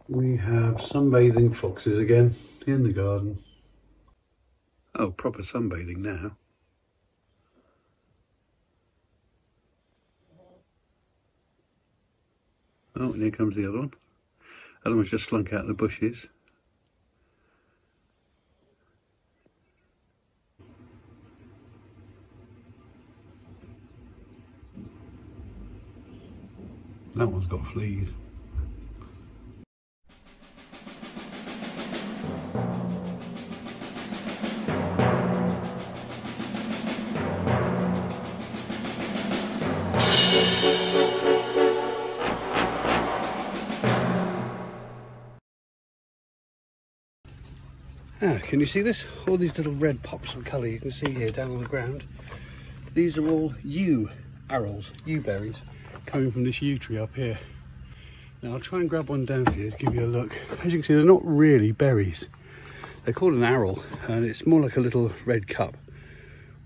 We have sunbathing foxes again in the garden. Oh, proper sunbathing now. Oh, and here comes the other one. Other one's just slunk out of the bushes. That one's got fleas. Ah, can you see this? All these little red pops of colour you can see here down on the ground. These are all yew arrows, yew berries, coming from this yew tree up here. Now I'll try and grab one down here to give you a look. As you can see, they're not really berries. They're called an arrel, and it's more like a little red cup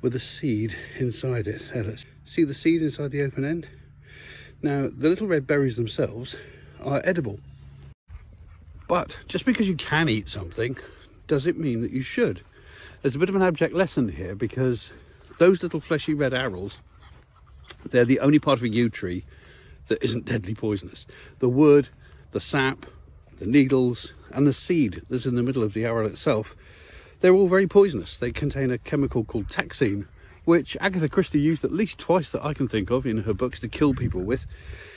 with a seed inside it. Now, let's see the seed inside the open end. Now, the little red berries themselves are edible. But just because you can eat something, does it mean that you should? There's a bit of an abject lesson here, because those little fleshy red arrows, they're the only part of a yew tree that isn't deadly poisonous. The wood, the sap, the needles, and the seed that's in the middle of the arrow itself, they're all very poisonous. They contain a chemical called taxine, which Agatha Christie used at least twice that I can think of in her books to kill people with.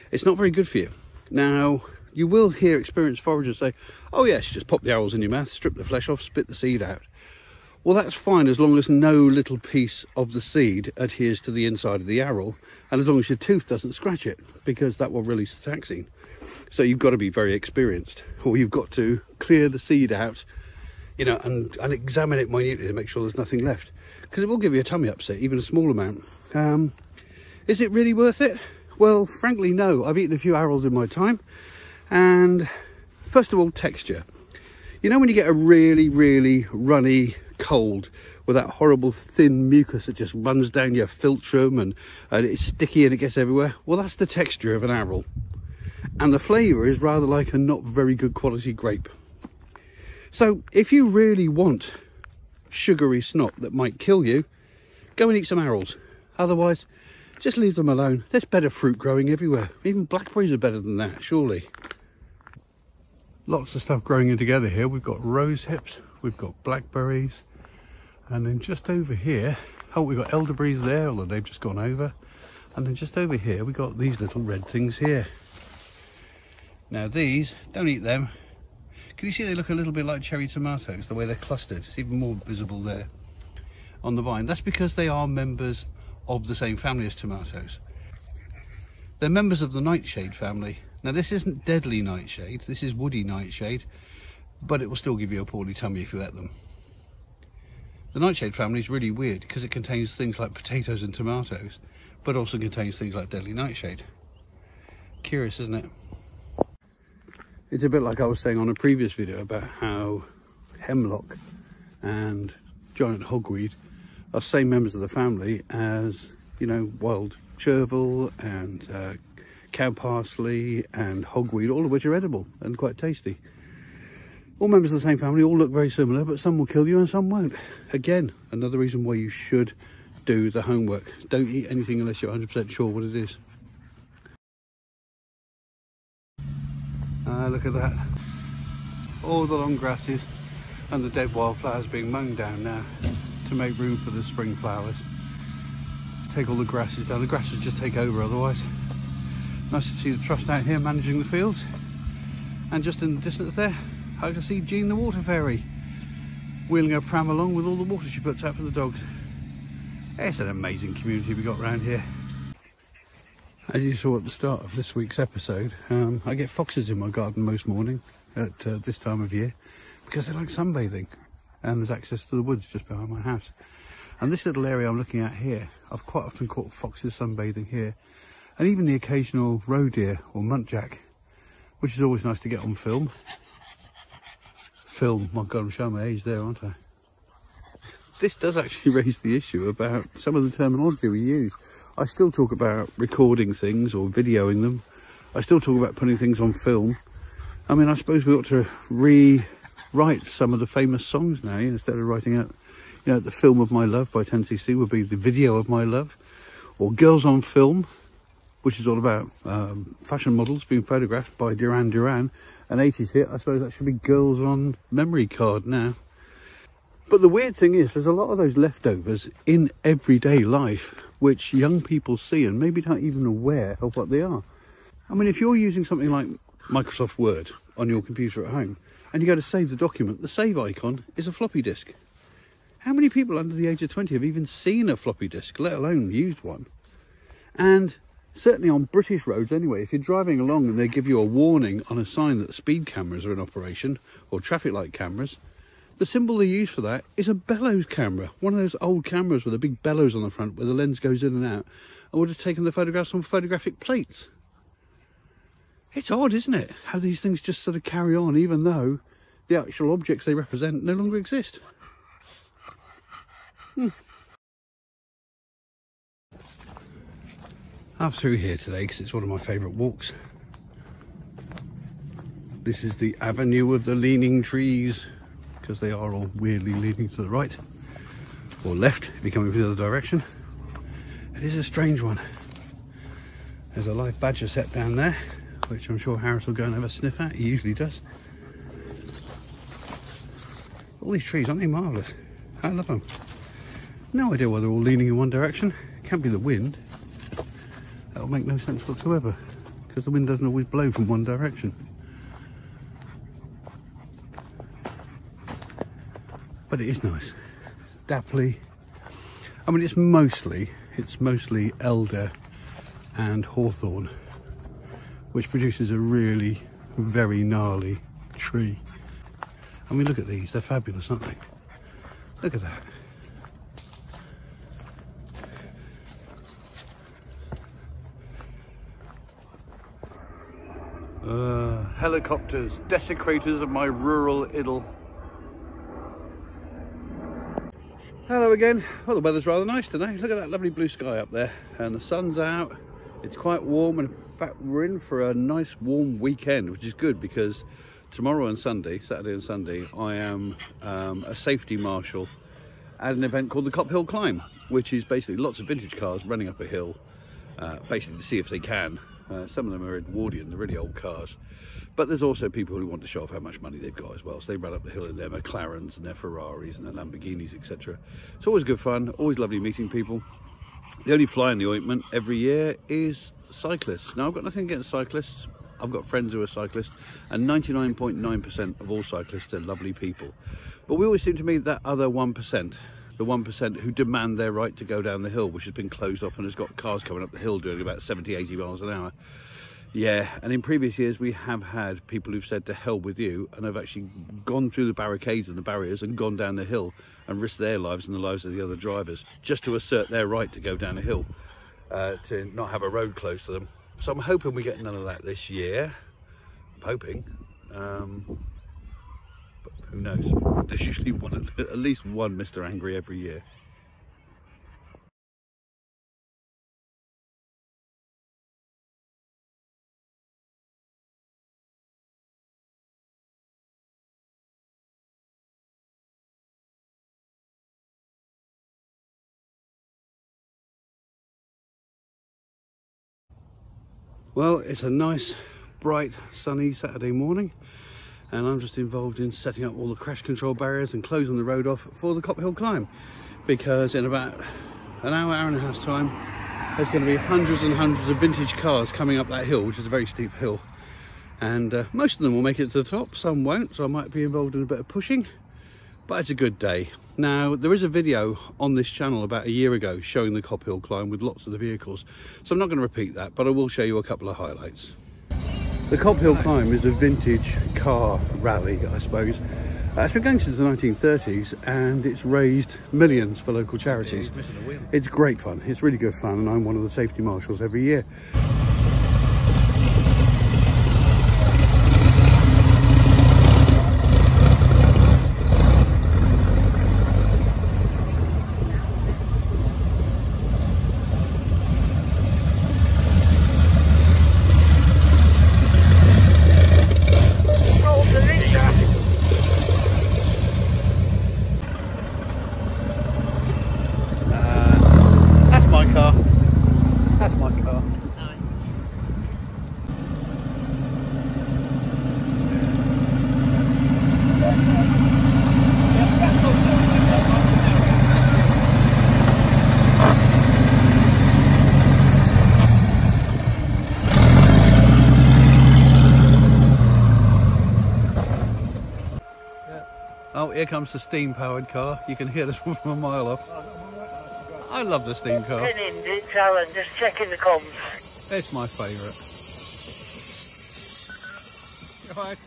It's not very good for you. Now, you will hear experienced foragers say, oh yes, just pop the arrows in your mouth, strip the flesh off, spit the seed out. Well, that's fine as long as no little piece of the seed adheres to the inside of the arrow, and as long as your tooth doesn't scratch it, because that will release the taxine. So you've got to be very experienced, or you've got to clear the seed out, you know, and examine it minutely to make sure there's nothing left, because it will give you a tummy upset, even a small amount. Is it really worth it? Well, frankly, no. I've eaten a few arrows in my time, and first of all, texture. You know when you get a really, really runny cold with that horrible thin mucus that just runs down your philtrum and it's sticky and it gets everywhere? Well, that's the texture of an arrow. And the flavour is rather like a not very good quality grape. So if you really want sugary snot that might kill you, go and eat some arrows. Otherwise, just leave them alone. There's better fruit growing everywhere. Even blackberries are better than that, surely. Lots of stuff growing in together here. We've got rose hips, we've got blackberries, and then just over here, oh, we've got elderberries there, although they've just gone over. And then just over here, we've got these little red things here. Now these, don't eat them. Can you see they look a little bit like cherry tomatoes, the way they're clustered? It's even more visible there on the vine. That's because they are members of the same family as tomatoes. They're members of the nightshade family. Now this isn't deadly nightshade, this is woody nightshade, but it will still give you a poorly tummy if you ate them. The nightshade family is really weird because it contains things like potatoes and tomatoes, but also contains things like deadly nightshade. Curious, isn't it? It's a bit like I was saying on a previous video about how hemlock and giant hogweed are same members of the family as, you know, wild chervil and cow parsley and hogweed, all of which are edible and quite tasty. All members of the same family, all look very similar, but some will kill you and some won't. Again, another reason why you should do the homework. Don't eat anything unless you're 100% sure what it is. Look at that. All the long grasses and the dead wildflowers being mown down now to make room for the spring flowers. Take all the grasses down. The grasses just take over otherwise. Nice to see the trust out here managing the fields. And just in the distance there, I can see Jean the water fairy wheeling her pram along with all the water she puts out for the dogs. It's an amazing community we got around here. As you saw at the start of this week's episode, I get foxes in my garden most morning at this time of year because they like sunbathing, and there's access to the woods just behind my house. And this little area I'm looking at here, I've quite often caught foxes sunbathing here, and even the occasional roe deer or muntjac, which is always nice to get on film. My God, I'm showing my age there, aren't I? This does actually raise the issue about some of the terminology we use. I still talk about recording things or videoing them. I still talk about putting things on film. I mean, I suppose we ought to rewrite some of the famous songs now, instead of writing out, you know, The Film of My Love by 10cc would be The Video of My Love, or Girls on Film, which is all about fashion models being photographed by Duran Duran. An 80s hit, I suppose that should be Girls on Memory Card now. But the weird thing is, there's a lot of those leftovers in everyday life, which young people see and maybe not even aware of what they are. I mean, if you're using something like Microsoft Word on your computer at home, and you go to save the document, the save icon is a floppy disk. How many people under the age of 20 have even seen a floppy disk, let alone used one? And certainly on British roads anyway, if you're driving along and they give you a warning on a sign that speed cameras are in operation, or traffic light cameras, the symbol they use for that is a bellows camera. One of those old cameras with a big bellows on the front where the lens goes in and out, and would have taken the photographs on photographic plates. It's odd, isn't it, how these things just sort of carry on even though the actual objects they represent no longer exist. I'm through here today because it's one of my favourite walks. This is the Avenue of the Leaning Trees, because they are all weirdly leaning to the right or left if you're coming from the other direction. It is a strange one. There's a live badger set down there, which I'm sure Harris will go and have a sniff at. He usually does. All these trees, aren't they marvellous? I love them. No idea why they're all leaning in one direction. It can't be the wind. That'll make no sense whatsoever, because the wind doesn't always blow from one direction. But it is nice. Dapply. I mean, it's mostly elder and hawthorn, which produces a really very gnarly tree. I mean, look at these, they're fabulous, aren't they? Look at that. Helicopters, desecrators of my rural idyll. Hello again. Well, the weather's rather nice today. Look at that lovely blue sky up there, and the sun's out. It's quite warm, and in fact we're in for a nice warm weekend, which is good because tomorrow and Sunday, Saturday and Sunday, I am a safety marshal at an event called the Kop Hill Climb, which is basically lots of vintage cars running up a hill, basically to see if they can. Some of them are Edwardian, the really old cars, but there's also people who want to show off how much money they've got as well, so they run up the hill in their McLarens and their Ferraris and their Lamborghinis, etc. It's always good fun, always lovely meeting people. The only fly in the ointment every year is cyclists. Now, I've got nothing against cyclists. I've got friends who are cyclists, and 99.9% of all cyclists are lovely people. But we always seem to meet that other 1%, the 1% who demand their right to go down the hill, which has been closed off and has got cars coming up the hill doing about 70, 80 miles an hour. Yeah, and in previous years we have had people who've said to hell with you, and have actually gone through the barricades and the barriers and gone down the hill and risked their lives and the lives of the other drivers just to assert their right to go down a hill, to not have a road closed to them. So I'm hoping we get none of that this year. I'm hoping, but who knows? There's usually at least one Mr. Angry every year. Well, it's a nice, bright, sunny Saturday morning, and I'm just involved in setting up all the crash control barriers and closing the road off for the Kop Hill Climb, because in about an hour, hour and a half's time, there's going to be hundreds and hundreds of vintage cars coming up that hill, which is a very steep hill, and most of them will make it to the top, some won't, so I might be involved in a bit of pushing, but it's a good day. Now, there is a video on this channel about a year ago showing the Kop Hill Climb with lots of the vehicles, so I'm not going to repeat that, but I will show you a couple of highlights. The Kop Hill Climb is a vintage car rally, I suppose. It's been going since the 1930s, and it's raised millions for local charities. It's great fun, it's really good fun, and I'm one of the safety marshals every year. here comes the steam-powered car. You can hear this one from a mile off. I love the steam car. It's Alan, just checking the comms. It's my favourite. Right.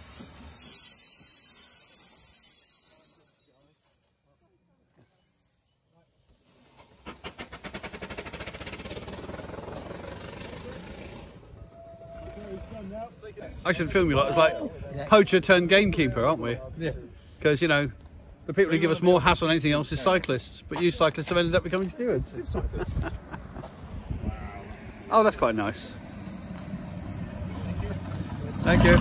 I should film you like it's like poacher turned gamekeeper, aren't we? Yeah. Because, you know, the people who give us more hassle than anything else is cyclists, but you cyclists have ended up becoming stewards. Oh, that's quite nice. Thank you.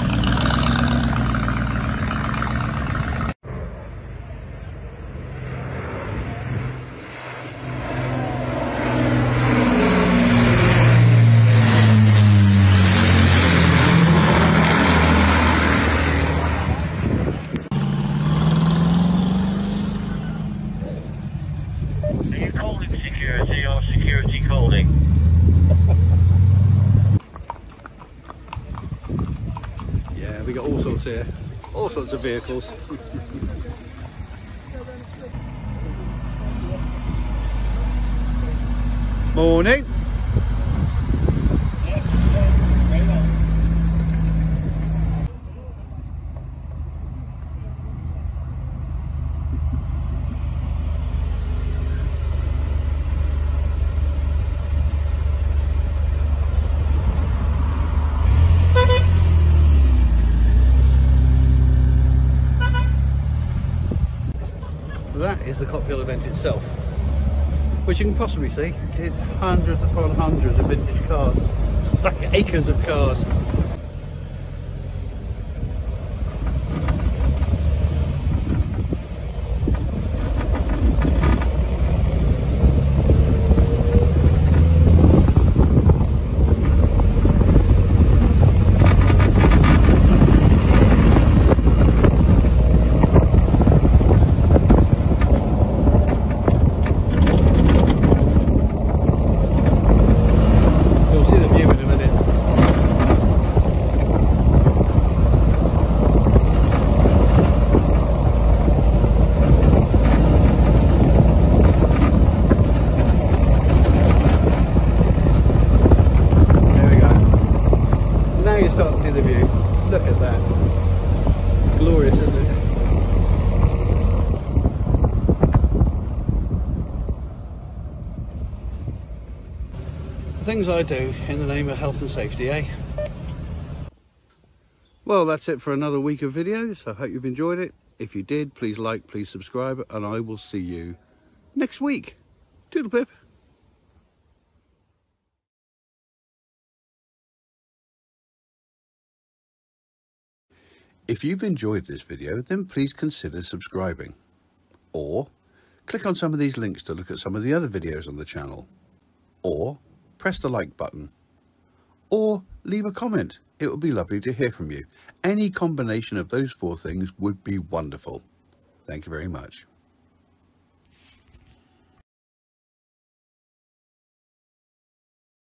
Are you calling security or security calling? Yeah, we got all sorts here. All sorts of vehicles. Morning. That is the Kop Hill event itself, which you can possibly see. It's hundreds upon hundreds of vintage cars, like acres of cars. Start to see the view. Look at that. Glorious, isn't it? The things I do in the name of health and safety, eh? Well, that's it for another week of videos. I hope you've enjoyed it. If you did, please like, please subscribe, and I will see you next week. Toodle-pip. If you've enjoyed this video, then please consider subscribing. Or click on some of these links to look at some of the other videos on the channel. Or press the like button. Or leave a comment. It would be lovely to hear from you. Any combination of those four things would be wonderful. Thank you very much.